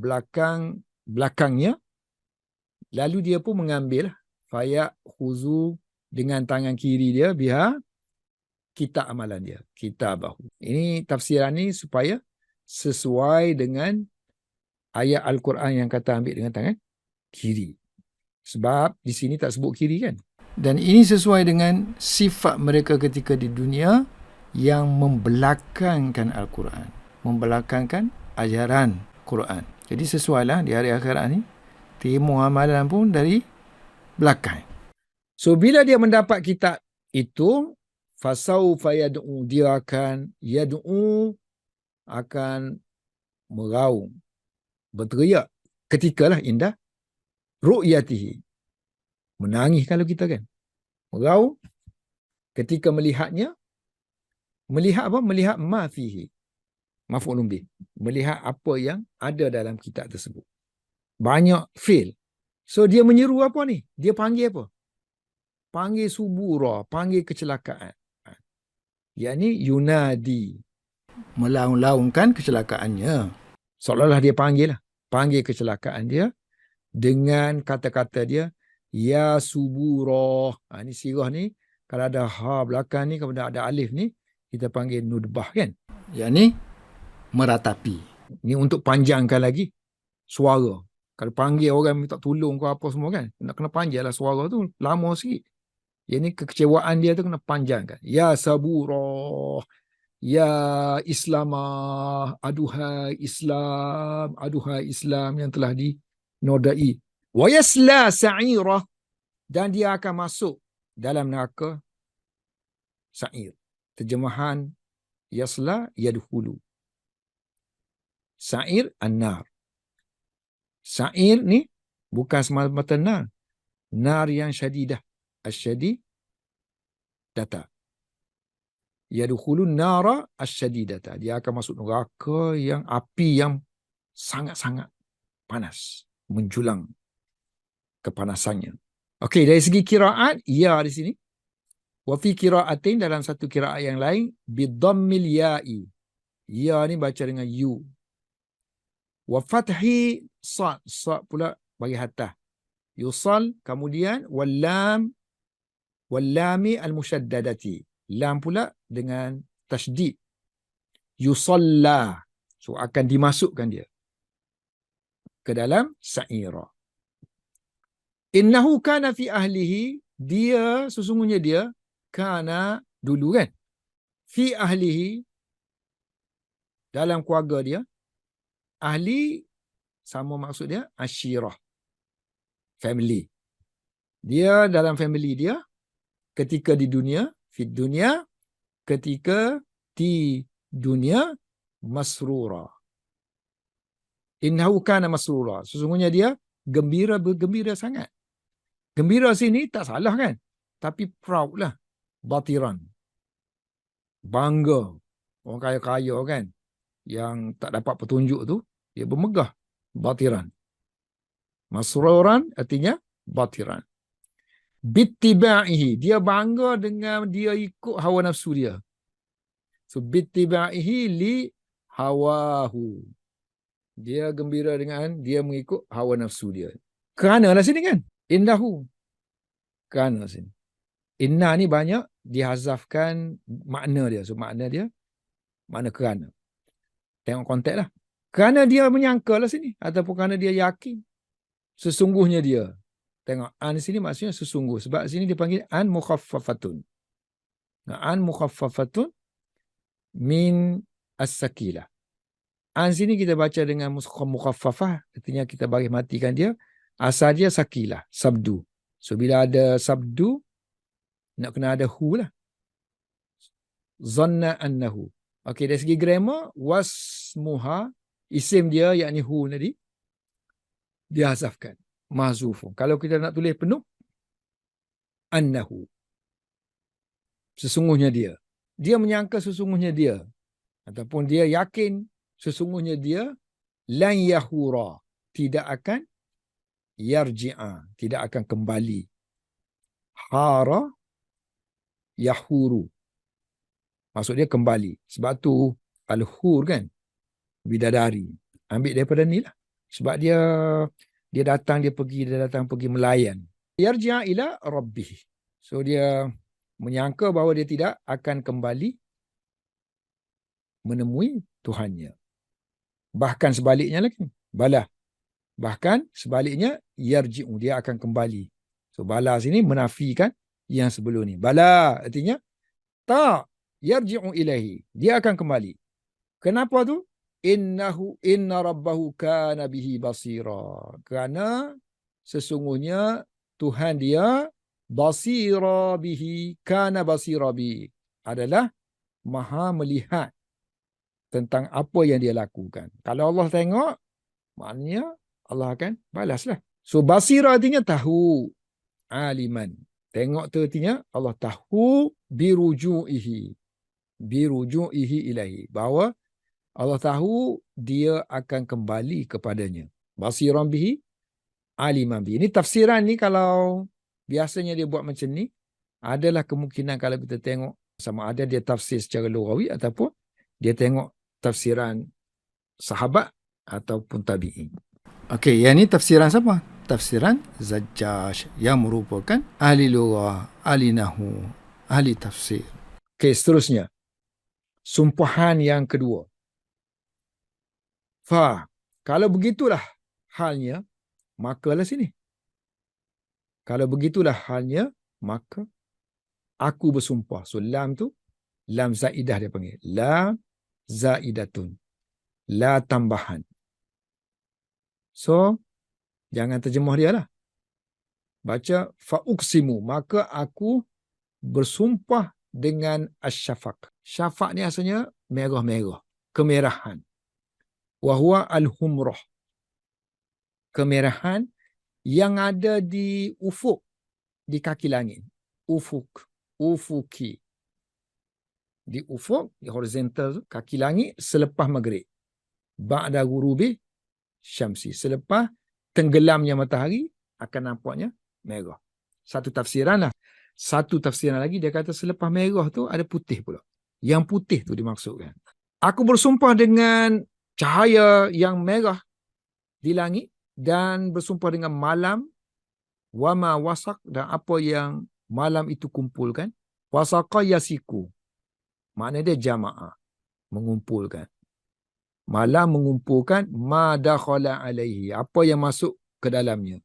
belakangnya, lalu dia pun mengambil faya khuzu, dengan tangan kiri dia, biha, kitab amalan dia, kitabahu. Ini tafsiran ni supaya sesuai dengan ayat Al-Quran yang kata ambil dengan tangan kiri. Sebab di sini tak sebut kiri kan. Dan ini sesuai dengan sifat mereka ketika di dunia yang membelakangkan Al-Quran, membelakangkan ajaran Quran. Jadi sesuailah di hari akhirat ni, timur amalan pun dari belakang. So bila dia mendapat kitab itu, fasaufa yad'u, dia akan yad'u, akan meraung, berteriak ketikalah indah ru'yatihi, menangis kalau kita kan, meraung ketika melihatnya. Melihat apa? Melihat ma fihi, maf'ulun bih, melihat apa yang ada dalam kitab tersebut. Banyak fi'il. So dia menyeru apa ni? Dia panggil apa? Panggil subura, panggil kecelakaan. Yakni yunadi, melaung-laungkan kecelakaannya. Seolah-olah dia panggil lah, panggil kecelakaan dia dengan kata-kata dia, ya subura. Ni sirah ni, kalau ada ha belakang ni, kalau ada alif ni, kita panggil nudbah kan. Yakni meratapi. Ni untuk panjangkan lagi suara. Kalau panggil orang minta tolong ke apa semua kan, nak kena panjanglah suara tu, lama sikit. Yang ni kekecewaan dia tu kena panjangkan. Ya sabura, ya Islamah, aduhai Islam, aduhai Islam yang telah dinodai. Wa yasla sa'irah, dan dia akan masuk dalam neraka sa'ir. Terjemahan yasla yadkhulu. Sa'ir an-nar. Sa'ir ni bukan semata-mata nar. Nar yang syadidah. Asyadi data. Yadkhulun nara asyadidata. Dia akan masuk neraka yang api yang sangat-sangat panas, menjulang kepanasannya. Okey, dari segi kiraat, ya di sini. Wa fi qira'atin, dalam satu kiraat yang lain, bidhammil ya'i. Ya ni baca dengan yu. Wa fathi sad, sad pula bagi hatah. Yusal, kemudian wallami al-musyaddadati. Lam pula dengan tasydid. Yusalla. So akan dimasukkan dia ke dalam sa'ira. Innahu kana fi ahlihi, dia sesungguhnya dia kana dulu kan, fi ahlihi dalam keluarga dia. Ahli sama maksud dia ashirah, family. Dia dalam family dia ketika di dunia, fi dunia, ketika di dunia, masrura. Innahu kana masrura. Sesungguhnya dia gembira, bergembira sangat. Gembira sini tak salah kan? Tapi proud lah. Batiran. Bangga. Orang kaya-kaya kan? Yang tak dapat petunjuk tu, dia bermegah. Batiran. Masruran artinya batiran. Bittiba'ihi. Dia bangga dengan dia ikut hawa nafsu dia. So, bittiba'ihi li hawahu. Dia gembira dengan dia mengikut hawa nafsu dia. Kerana lah sini kan? Indahu. Kerana sini. Inna ni banyak dihazafkan makna dia. So, makna dia, makna kerana. Tengok konteks lah. Kerana dia menyangka lah sini. Ataupun kerana dia yakin. Sesungguhnya dia. Tengok, an sini maksudnya sesungguh. Sebab sini dipanggil an mukhaffafatun. Nah, an mukhaffafatun min as-sakilah. An sini kita baca dengan mukhaffafah, artinya kita bagi matikan dia. Asal dia sakilah, sabdu. So bila ada sabdu, nak kena ada hu lah. Zanna annahu. Okey, dari segi grammar, wasmuha, isim dia yakni hu tadi, dihazafkan. Mahzufu. Kalau kita nak tulis penuh, annahu. Sesungguhnya dia. Dia menyangka sesungguhnya dia. Ataupun dia yakin sesungguhnya dia lan yahura, tidak akan yarji'a, tidak akan kembali. Hara yahuru, maksud dia kembali. Sebab tu al-hur kan, bidadari, ambil daripada ni lah. Sebab dia datang, dia datang pergi melayan. Yarji'a ila rabbih. So dia menyangka bahawa dia tidak akan kembali menemui Tuhannya. Bahkan sebaliknya lagi. Bala. Bahkan sebaliknya, yarji'u, dia akan kembali. So, bala sini menafikan yang sebelum ni. Bala artinya, tak. Yarji'u ilahi. Dia akan kembali. Kenapa tu? Inna rabbahu kana bihi basira. Kerana sesungguhnya Tuhan dia basira bihi, kana basira bihi, adalah maha melihat tentang apa yang dia lakukan. Kalau Allah tengok, maknanya Allah akan balaslah. So, basira artinya tahu. Aliman. Tengok tu artinya Allah tahu biruju'ihi. Biruju'ihi ilahi. Bahawa Allah tahu dia akan kembali kepadanya. Basiran bihi, aliman bihi. Ini tafsiran ni kalau biasanya dia buat macam ni, adalah kemungkinan kalau kita tengok sama ada dia tafsir secara lughawi ataupun dia tengok tafsiran sahabat ataupun tabi'in. Okey, yang ni tafsiran siapa? Tafsiran Zajjaj yang merupakan ahli lughah, ahli nahwu, ahli tafsir. Okey, seterusnya. Sumpahan yang kedua. Fa, kalau begitulah halnya, makalah sini. Kalau begitulah halnya, maka aku bersumpah. So, lam tu, lam zaidah dia panggil. Lam zaidatun. La tambahan. So, jangan terjemah dia lah. Baca fa'uksimu, maka aku bersumpah dengan asyafaq. Syafaq ni asalnya merah-merah, kemerahan. Wahuwa al-humrah. Kemerahan yang ada di ufuk, di kaki langit. Ufuk, ufuki. Di ufuk, di horizontal tu, kaki langit selepas maghrib. Ba'da ghurubi syamsi. Selepas tenggelamnya matahari, akan nampaknya merah. Satu tafsiran lah. Satu tafsiran lagi, dia kata selepas merah tu ada putih pula. Yang putih tu dimaksudkan. Aku bersumpah dengan cahaya yang merah di langit dan bersumpah dengan malam, wama wasak, dan apa yang malam itu kumpulkan. Wasaqa yasiku. Maknanya dia jama'ah. Mengumpulkan. Malam mengumpulkan ma dakhala alaihi, apa yang masuk ke dalamnya.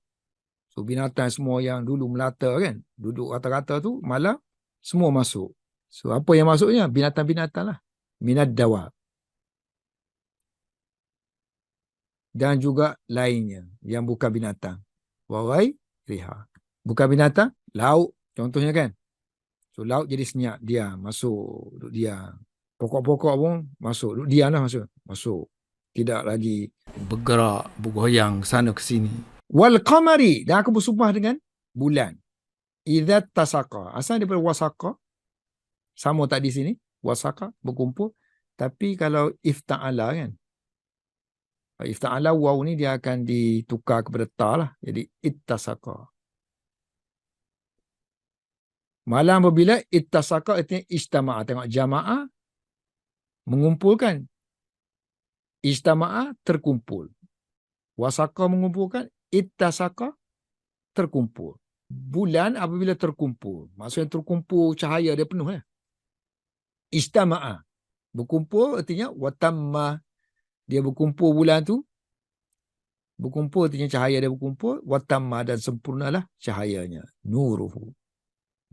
So, So binatang semua yang dulu melata kan, duduk rata-rata tu, malam semua masuk. So apa yang masuknya? Binatang-binatang lah. Minad dawa. Dan juga lainnya yang bukan binatang. Warai riha. Bukan binatang, lauk contohnya kan. So lauk jadi senyap, dia masuk, duduk dia. Pokok-pokok pun masuk, duduk dia lah masuk. Masuk. Tidak lagi bergerak, bergoyang sana ke sini. Wal qamari, dan aku bersumpah dengan bulan. Idza tasaqa. Asal daripada wasaqa. Sama tak di sini, wasaqa berkumpul. Tapi kalau ifta'ala kan. Ifta'ala waw ni dia akan ditukar kepada ta lah. Jadi ittasaqa. Malam apabila ittasaqa artinya ijtama'a. Tengok jama'ah mengumpulkan. Ijtama'a terkumpul. Wasaqa mengumpulkan. Ittasaqa terkumpul. Bulan apabila terkumpul. Maksudnya terkumpul cahaya dia penuh ya. Ijtama'a. Berkumpul artinya watamma. Dia berkumpul bulan tu. Berkumpul artinya cahaya dia berkumpul. Watamma dan sempurnalah cahayanya. Nuruhu.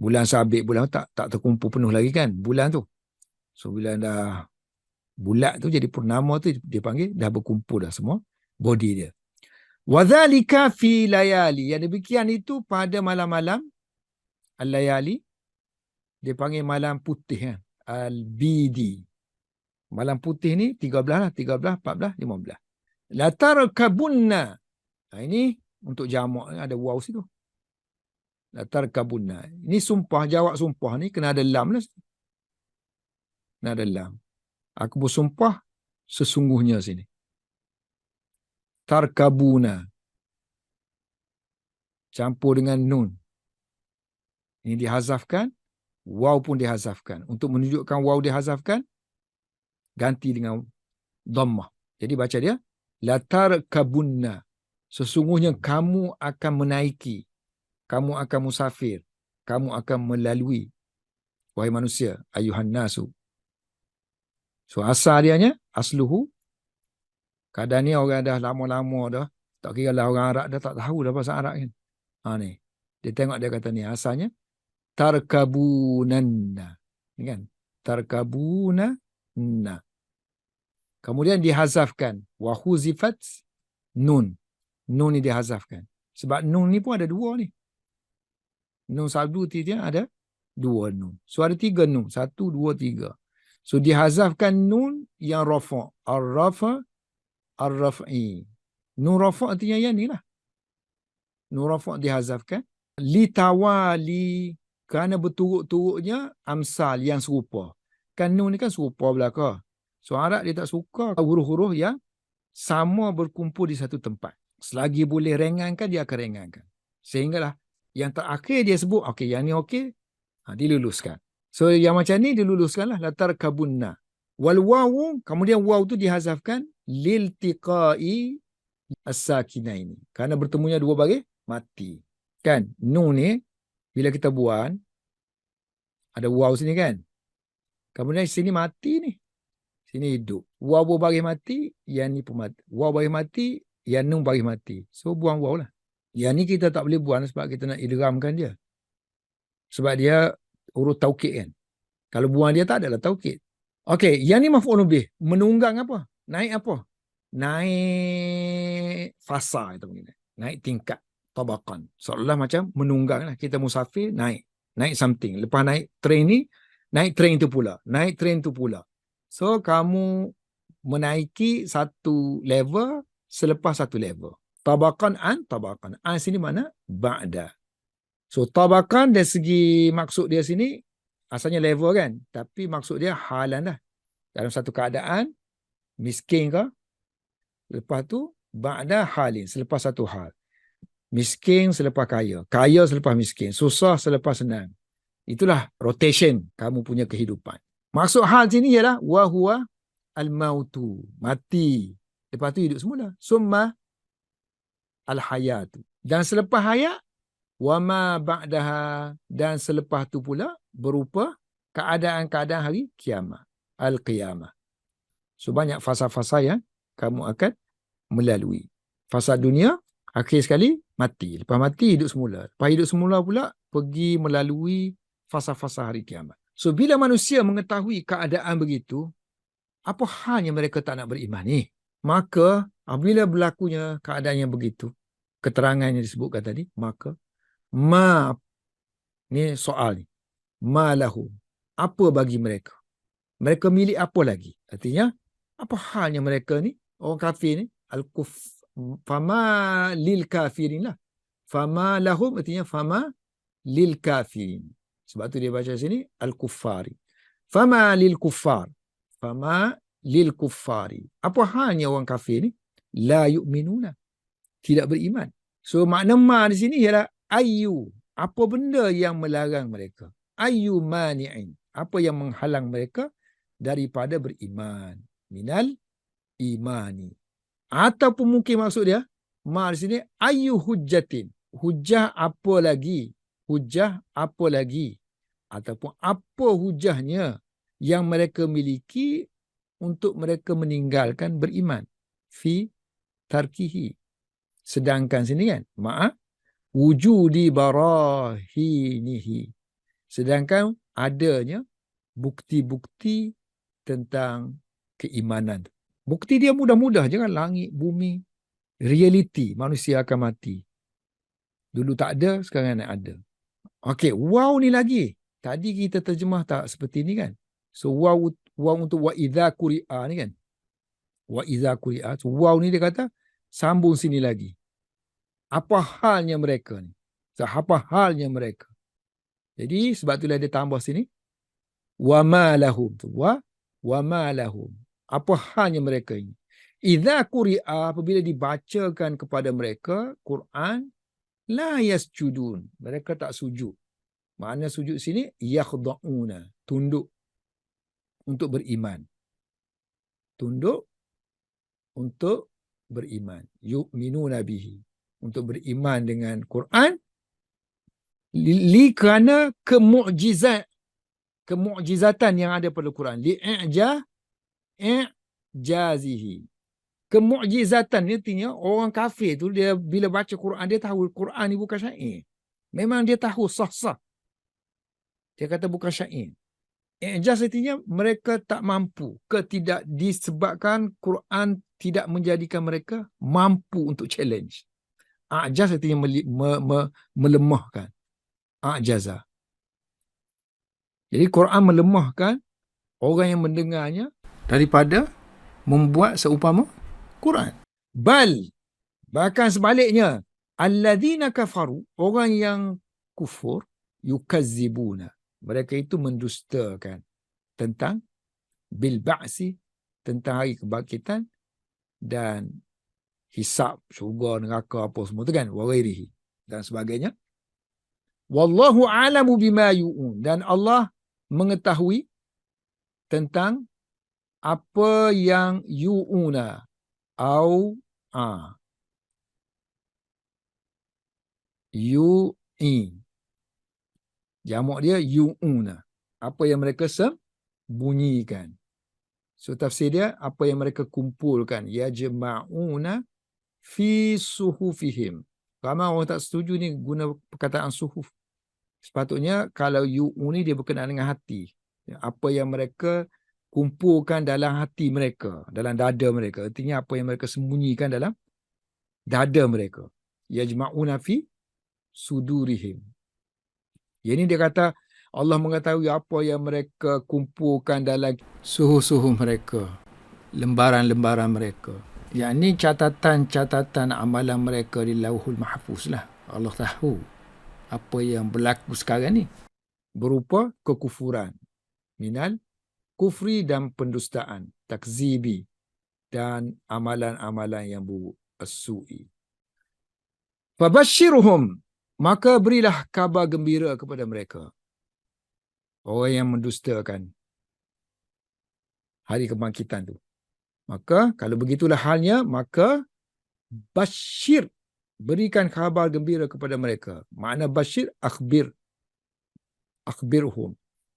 Bulan sabit, bulan tak terkumpul penuh lagi kan. Bulan tu. So bila dah bulat tu jadi purnama tu dia panggil dah berkumpul dah semua body dia. Wadzalika fi layali. Yang demikian itu pada malam-malam al-layali. Dia panggil malam putih kan. Al-bidi. Malam putih ni 13 lah. 13, 14, 15. Latarkabunna. Ini untuk jamak ada waw situ. Latarkabunna. Ini sumpah, jawab sumpah ni kena ada lam lah. Kena ada lam. Aku bersumpah sesungguhnya sini. Tarkabuna. Campur dengan nun. Ini dihazafkan. Waw pun dihazafkan. Untuk menunjukkan waw dihazafkan, ganti dengan dhammah. Jadi baca dia. Latarkabunna. Sesungguhnya kamu akan menaiki. Kamu akan musafir. Kamu akan melalui. Wahai manusia. Ayuhan nasu. So asal dianya. Asluhu. Kadang ni orang dah lama-lama dah. Tak kira lah orang Arab dah tak tahu dah bahasa Arab kan. Ni. Dia tengok dia kata ni. Asalnya. Tarkabunanna. Ni kan. Tarkabunanna. Kemudian dihazafkan. Wahuzifat nun. Nun ni dihazafkan. Sebab nun ni pun ada dua ni. Nun sabdu dia ada dua nun. So ada tiga nun. 1, 2, 3. So dihazafkan nun yang rafa'. Ar-rafa' ar-raf'i. Nun rafa' artinya yang ni lah. Nun rafa' dihazafkan. Litawali. Kerana berturut-turutnya amsal yang serupa. Kan nun ni kan serupa belakang. So Arab dia tak suka huruf-huruf yang sama berkumpul di satu tempat. Selagi boleh ringankan, dia akan ringankan. Sehinggalah yang terakhir dia sebut, okey, yang ni okey, diluluskan. So yang macam ni diluluskanlah. Latarkabunna. Wal wawu, kemudian waw tu dihazafkan liltiqai as-sakinaini. Kerana bertemunya dua baris mati. Kan? Nun ni bila kita buat ada waw sini kan. Kemudian sini mati ni. Sini hidup. Waw baris mati, yang ni pun mati. Waw baris mati, yang nun baris mati. So buang waw lah. Yang ni kita tak boleh buang sebab kita nak idghamkan dia. Sebab dia huruf taukid kan. Kalau buang dia tak adalah taukid. Okey, yang ni maf'ulun bih. Menunggang apa? Naik apa? Naik fasa itu begini. Naik tingkat tabaqan. Seolah macam menunggang lah. Kita musafir naik. Naik something. Lepas naik train ni, naik train tu pula. Naik train tu pula. So kamu menaiki satu level selepas satu level. Tabaqan an tabaqan. An sini mana? Ba'da. So tabaqan dari segi maksud dia sini asalnya level kan. Tapi maksud dia halan dah. Dalam satu keadaan miskin ke? Lepas tu ba'da halin. Selepas satu hal. Miskin selepas kaya. Kaya selepas miskin. Susah selepas senang. Itulah rotation kamu punya kehidupan. Maksud hal sini ialah wa huwa al-mautu. Mati. Lepas tu hidup semula. Summa al-hayatu. Dan selepas hayat wa ma ba'daha, dan selepas tu pula berupa keadaan-keadaan hari kiamat. Al-qiyamah. So banyak fasa-fasa yang kamu akan melalui. Fasa dunia, Akhir sekali mati. Lepas mati hidup semula. Lepas hidup semula pula pergi melalui fasa-fasa hari kiamat. So bila manusia mengetahui keadaan begitu, apa halnya mereka tak nak beriman ni? Maka apabila berlakunya keadaan yang begitu, keterangan yang disebutkan tadi, maka ni soal ni. Ma lahum. Apa bagi mereka? Mereka milik apa lagi? Artinya, apa halnya mereka ni? Orang kafir ni, fama lil kafirin lah. Fama lahum artinya fama lil kafirin. Sebab tu dia baca sini al-kuffari. Fama lil kuffar. Fama lil kuffari. Apa halnya orang kafir ni? La yu'minuna. Tidak beriman. So makna ma di sini ialah ayyu. Apa benda yang melarang mereka? Ayyu mani'in. Apa yang menghalang mereka daripada beriman? Minal imani. Ataupun mungkin maksud dia, ma di sini ayyu hujjatin. Hujah apa lagi? Hujah apa lagi? Ataupun apa hujahnya yang mereka miliki untuk mereka meninggalkan beriman? Fi tarkihi. Sedangkan sini kan, wujudi barahinihi. Sedangkan adanya bukti-bukti tentang keimanan. Bukti dia mudah-mudah je kan, langit, bumi, realiti, manusia akan mati. Dulu tak ada, sekarang ada. Okey, wow ni lagi. Tadi kita terjemah tak seperti ni kan. So wow untuk wa idza quri'a ni kan. Wa idza quri'a. So wow ni dia kata sambung sini lagi. Apa halnya mereka ni? So, apa halnya mereka? Jadi sebab itulah dia tambah sini wa ma lahum. Wa ma lahum. Apa halnya mereka ini? Idza quri'a, apabila dibacakan kepada mereka Quran, la yasjudun. Mereka tak sujud. Makna sujud sini yakhda'una, tunduk untuk beriman. Tunduk untuk beriman. Yu'minuna bihi, untuk beriman dengan Quran kerana kemu'jizatan yang ada pada Quran. I'jazihi. Kemu'jizatan ni artinya orang kafir tu dia bila baca Quran dia tahu Quran ni bukan syair. Memang dia tahu sah-sah. Dia kata bukan syair. I'jaz artinya mereka tak mampu, tidak disebabkan Quran tidak menjadikan mereka mampu untuk challenge. A'jaz artinya melemahkan. A'jaza. Jadi Quran melemahkan orang yang mendengarnya daripada membuat seumpama Quran. Bahkan sebaliknya, alladzina kafaru, orang yang kufur, yukazzibuna. Mereka itu mendustakan tentang bil ba'si, tentang hari kebangkitan dan hisab, syurga, neraka, apa semua tu kan, wa ghairihi dan sebagainya. Wallahu a'lamu bima yu'un, dan Allah mengetahui tentang apa yang yu'una yu'i, jamak dia yu'una, apa yang mereka sembunyikan. So tafsir dia apa yang mereka kumpulkan, yajma'una fi suhufihim. Ramai orang tak setuju ni guna perkataan suhuf. Sepatutnya kalau yu'u ni dia berkenaan dengan hati. Apa yang mereka kumpulkan dalam hati mereka, dalam dada mereka. Artinya apa yang mereka sembunyikan dalam dada mereka. Yajma'una fi sudurihim. Yang ini dia kata Allah mengetahui apa yang mereka kumpulkan dalam suhuf-suhuf mereka, lembaran-lembaran mereka. Yang ini catatan-catatan amalan mereka di Lauhul Mahfuz lah. Allah tahu apa yang berlaku sekarang ni berupa kekufuran, minal kufri dan pendustaan, takzibi dan amalan-amalan yang buruk, as-su'i. Fabashshirhum, maka berilah kabar gembira kepada mereka, orang yang mendustakan hari kebangkitan tu. Maka kalau begitulah halnya, maka basyir, berikan khabar gembira kepada mereka. Makna basyir, akhbirhum.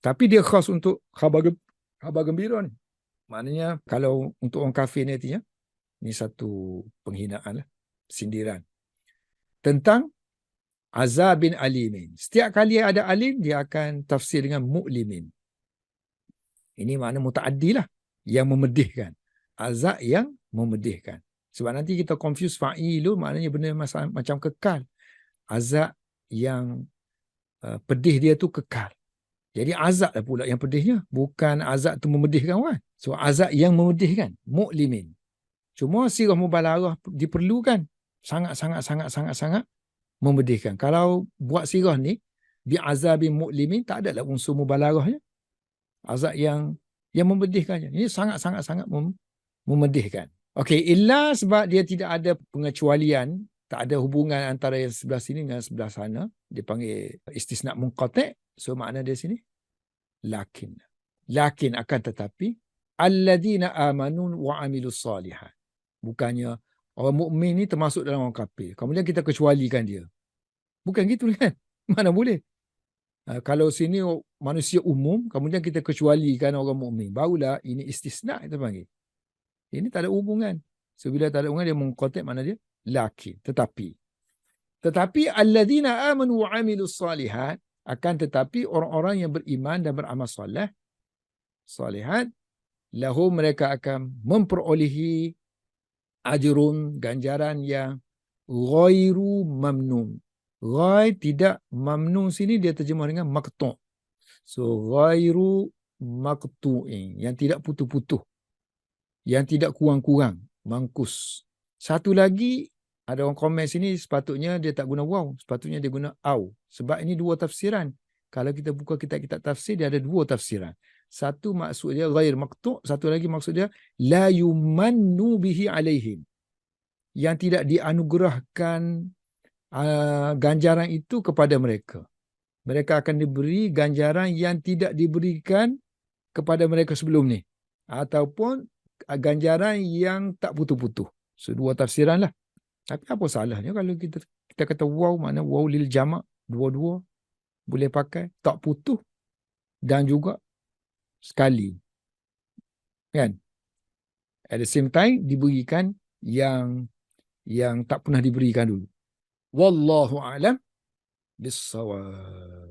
Tapi dia khas untuk khabar gembira ni. Maknanya kalau untuk orang kafir ni artinya, ni satu penghinaan lah, sindiran. tentang azabin alimin. Setiap kali ada alim, dia akan tafsir dengan mu'limin. Ini makna muta'addi lah, yang memedihkan. Azab yang memedihkan. Sebab nanti kita confuse fa'ilu, maknanya benda macam kekal. Azab yang pedih dia tu kekal. Jadi azab lah pula yang pedihnya. Bukan azab tu memedihkan orang. So azab yang memedihkan. Mu'limin. Cuma sirah mubalarah diperlukan. Sangat memedihkan. Kalau buat sirah ni, bi'azabin mu'limin, tak adalah unsur mubalarahnya. Azab yang memedihkannya. Ini sangat memedihkan. Okey, illa sebab dia tidak ada pengecualian, tak ada hubungan antara yang sebelah sini dengan sebelah sana. Dia panggil istisna munqati'. So makna dia sini lakin akan tetapi alladzina amanu wa amilus solihat. Bukannya orang mukmin ni termasuk dalam orang kafir, kemudian kita kecualikan dia. Bukan gitu kan? Mana boleh? Kalau sini manusia umum, kemudian kita kecualikan orang mukmin, barulah ini istisna kita panggil. Ini tak ada hubungan. So bila tak ada hubungan, dia munqati', mana dia? Lakin, tetapi alladzina amanu wa amilus solihat, akan tetapi orang-orang yang beriman dan beramal soleh, solihat, lahum, mereka akan memperolehi ajrun, ganjaran yang ghairu mamnun. Ghair tidak, mamnun sini dia terjemah dengan maqtu'. So ghairu maqtu'in, yang tidak putus-putus, yang tidak kurang-kurang, mangkus. Satu lagi, ada orang komen sini, sepatutnya dia tak guna waw, sepatutnya dia guna au. Sebab ini dua tafsiran. Kalau kita buka kitab-kitab tafsir, dia ada dua tafsiran. Satu maksud dia ghair maqtu', satu lagi maksud dia la yumannu bihi alaihim, yang tidak dianugerahkan ganjaran itu kepada mereka. Mereka akan diberi ganjaran yang tidak diberikan kepada mereka sebelum ni, ataupun ganjaran yang tak putus-putus. So dua tafsiran lah. Tapi apa salahnya kalau kita kata waw, mana waw lil jama', dua-dua boleh pakai, tak putus dan juga sekali, kan? At the same time diberikan yang tak pernah diberikan dulu. Wallahu a'lam bissawab.